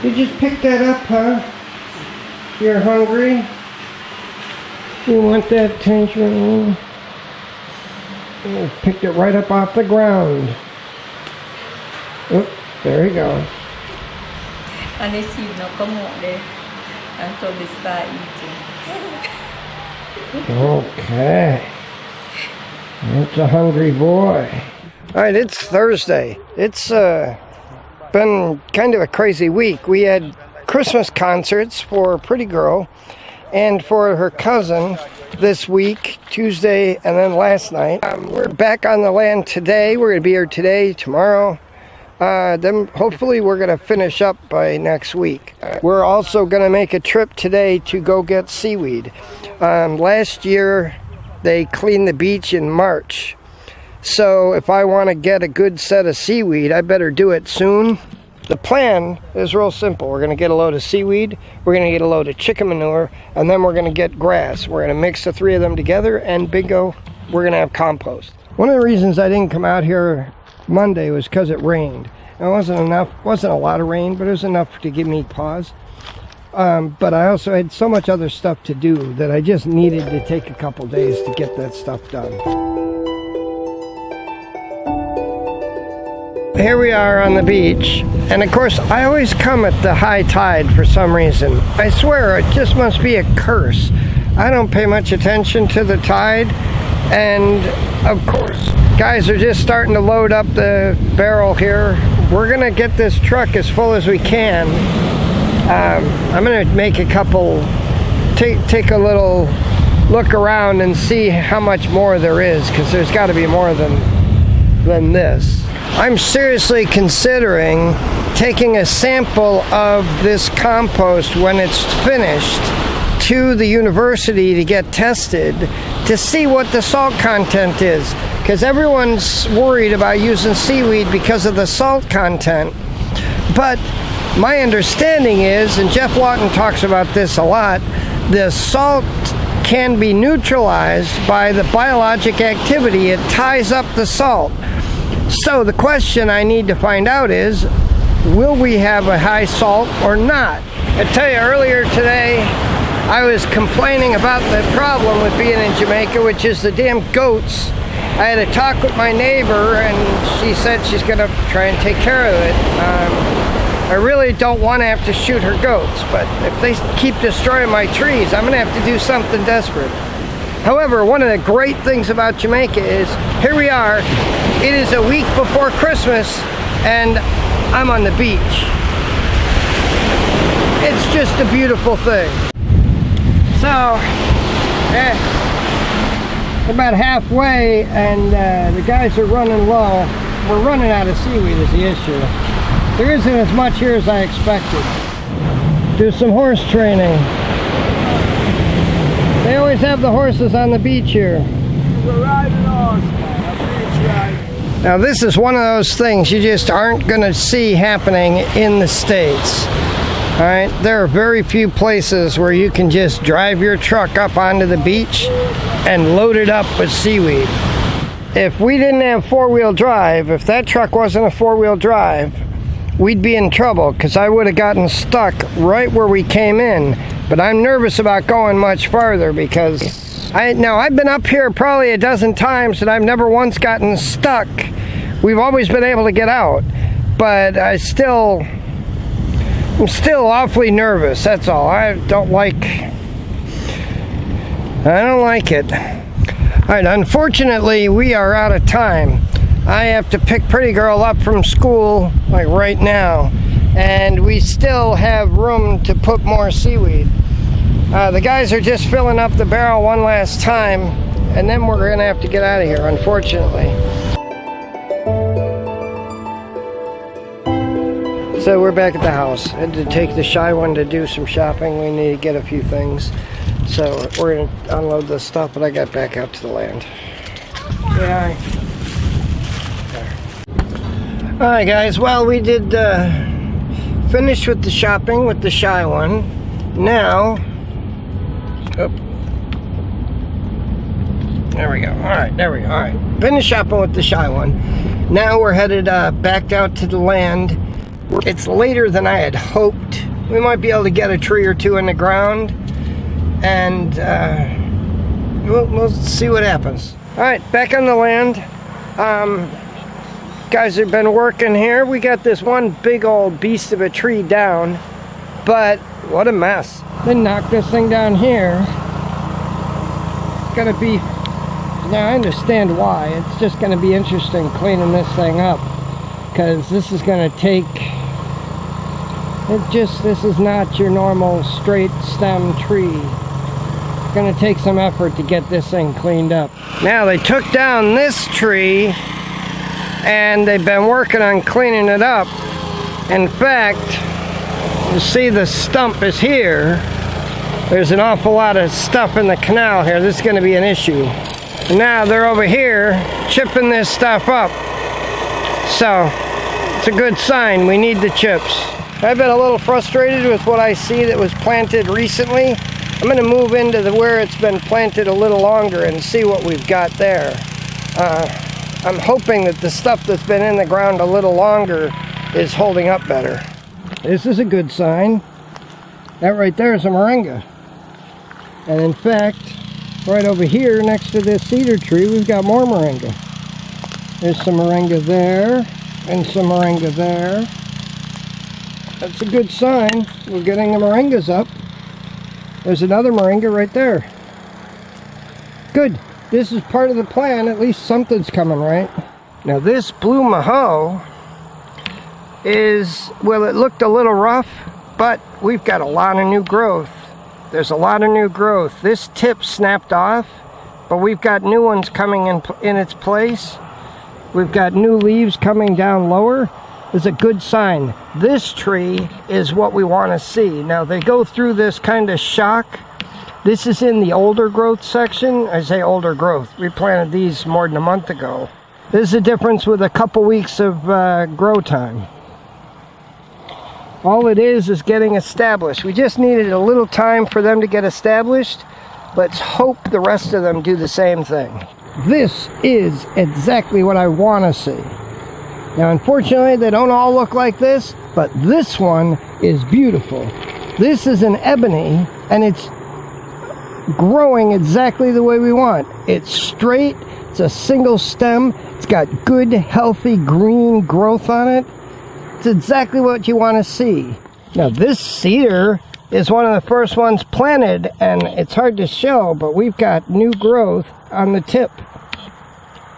You just picked that up, huh? You're hungry? You want that tangerine? You picked it right up off the ground. Oh, there you go. And they see no come out there until they start eating. Okay. That's a hungry boy. Alright, it's Thursday. It's been kind of a crazy week. We had Christmas concerts for a pretty girl and for her cousin this week, Tuesday, and then last night. We're back on the land today. We're going to be here today, tomorrow. Then hopefully we're going to finish up by next week. We're also going to make a trip today to go get seaweed. Last year they cleaned the beach in March. So if I want to get a good set of seaweed, I better do it soon. The plan is real simple. We're going to get a load of seaweed, we're going to get a load of chicken manure, and then we're going to get grass. We're going to mix the three of them together, and bingo, we're going to have compost. One of the reasons I didn't come out here Monday was because it rained. It wasn't a lot of rain, but it was enough to give me pause. But I also had so much other stuff to do that I just needed to take a couple days to get that stuff done. Here we are on the beach, and of course I always come at the high tide for some reason. I swear it just must be a curse. I don't pay much attention to the tide, and of course guys are just starting to load up the barrel here. We're gonna get this truck as full as we can. I'm gonna make a couple, take a little look around and see how much more there is, because there's got to be more than this. I'm seriously considering taking a sample of this compost when it's finished to the university to get tested to see what the salt content is, because everyone's worried about using seaweed because of the salt content. But my understanding is, and Jeff Lawton talks about this a lot, the salt can be neutralized by the biologic activity. It ties up the salt. So the question I need to find out is, will we have a high salt or not? I tell you, earlier today I was complaining about the problem with being in Jamaica, which is the damn goats. I had a talk with my neighbor, and she said she's going to try and take care of it. I really don't want to have to shoot her goats, but if they keep destroying my trees, I'm going to have to do something desperate. However, one of the great things about Jamaica is, here we are, it is a week before Christmas, and I'm on the beach. It's just a beautiful thing. So, about halfway, and the guys are running low. We're running out of seaweed is the issue. There isn't as much here as I expected. Do some horse training. They always have the horses on the beach here. Now this is one of those things you just aren't going to see happening in the States. Alright, there are very few places where you can just drive your truck up onto the beach and load it up with seaweed. If we didn't have four-wheel drive, if that truck wasn't a four-wheel drive, we'd be in trouble, because I would have gotten stuck right where we came in. But I'm nervous about going much farther, because I've been up here probably a dozen times and I've never once gotten stuck. We've always been able to get out, but I'm still awfully nervous, that's all. I don't like it. Alright, unfortunately we are out of time. I have to pick Pretty Girl up from school, like right now, and we still have room to put more seaweed. The guys are just filling up the barrel one last time, and then we're going to have to get out of here, unfortunately. So we're back at the house. I had to take the shy one to do some shopping. We need to get a few things. So we're going to unload this stuff, but I got back out to the land. Yeah. Alright guys, well we did finish with the shopping with the shy one. Now, there we go. Alright, there we go. Alright, finished shopping with the shy one. Now we're headed back out to the land. It's later than I had hoped. We might be able to get a tree or two in the ground, and we'll see what happens. All right, back on the land. Guys have been working here. We got this one big old beast of a tree down, but what a mess. They knocked this thing down here. It's gonna be, now I understand why. It's just gonna be interesting cleaning this thing up, because this is gonna take, this is not your normal straight stem tree. It's gonna take some effort to get this thing cleaned up. Now they took down this tree and they've been working on cleaning it up. In fact, you see the stump is here. There's an awful lot of stuff in the canal here. This is going to be an issue. And now they're over here chipping this stuff up. So it's a good sign. We need the chips. I've been a little frustrated with what I see that was planted recently. I'm going to move into where it's been planted a little longer and see what we've got there. I'm hoping that the stuff that's been in the ground a little longer is holding up better. This is a good sign. That right there is a moringa. And in fact, right over here next to this cedar tree, we've got more moringa. There's some moringa there, and some moringa there. That's a good sign. We're getting the moringas up. There's another moringa right there. Good. This is part of the plan. At least something's coming, right? Now this blue maho is, well, it looked a little rough, but we've got a lot of new growth. There's a lot of new growth. This tip snapped off, but we've got new ones coming in its place. We've got new leaves coming down lower. It's a good sign. This tree is what we want to see. Now they go through this kind of shock. This is in the older growth section. I say older growth. We planted these more than a month ago. This is a difference with a couple weeks of grow time. All it is getting established. We just needed a little time for them to get established. Let's hope the rest of them do the same thing. This is exactly what I want to see. Now, unfortunately, they don't all look like this, but this one is beautiful. This is an ebony, and it's growing exactly the way we want. It's straight, it's a single stem, it's got good, healthy green growth on it. It's exactly what you want to see. Now this cedar is one of the first ones planted, and it's hard to show, but we've got new growth on the tip.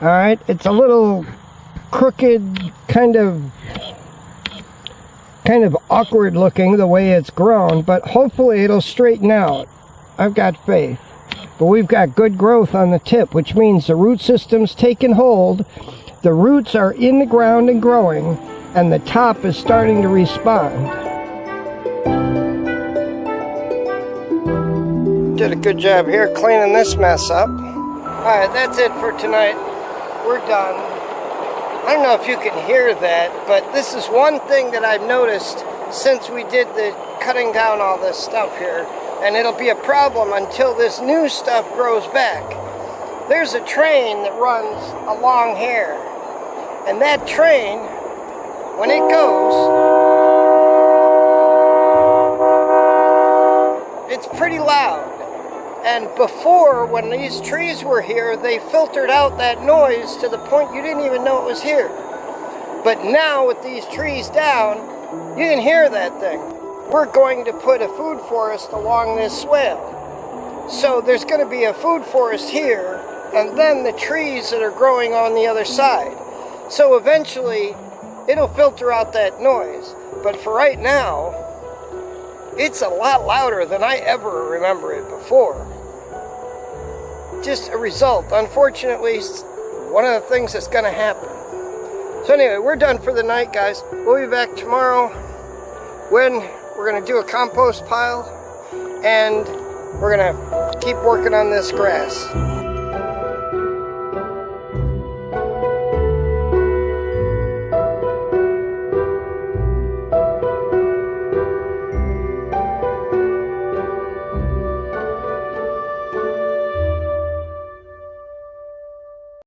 Alright, it's a little crooked, kind of awkward looking the way it's grown, but hopefully it'll straighten out. I've got faith. But we've got good growth on the tip, which means the root system's taken hold, the roots are in the ground and growing, and the top is starting to respond. Did a good job here cleaning this mess up. Alright, that's it for tonight. We're done. I don't know if you can hear that, but this is one thing that I've noticed since we did the cutting down all this stuff here. And it'll be a problem until this new stuff grows back. There's a train that runs along here. And that train, when it goes, it's pretty loud. And before, when these trees were here, they filtered out that noise to the point you didn't even know it was here. But now with these trees down, you can hear that thing. We're going to put a food forest along this swale. So there's going to be a food forest here, and then the trees that are growing on the other side. So eventually, it'll filter out that noise. But for right now, it's a lot louder than I ever remember it before. Just a result, unfortunately, one of the things that's going to happen. So anyway, we're done for the night, guys. We'll be back tomorrow when we're going to do a compost pile, and we're going to keep working on this grass.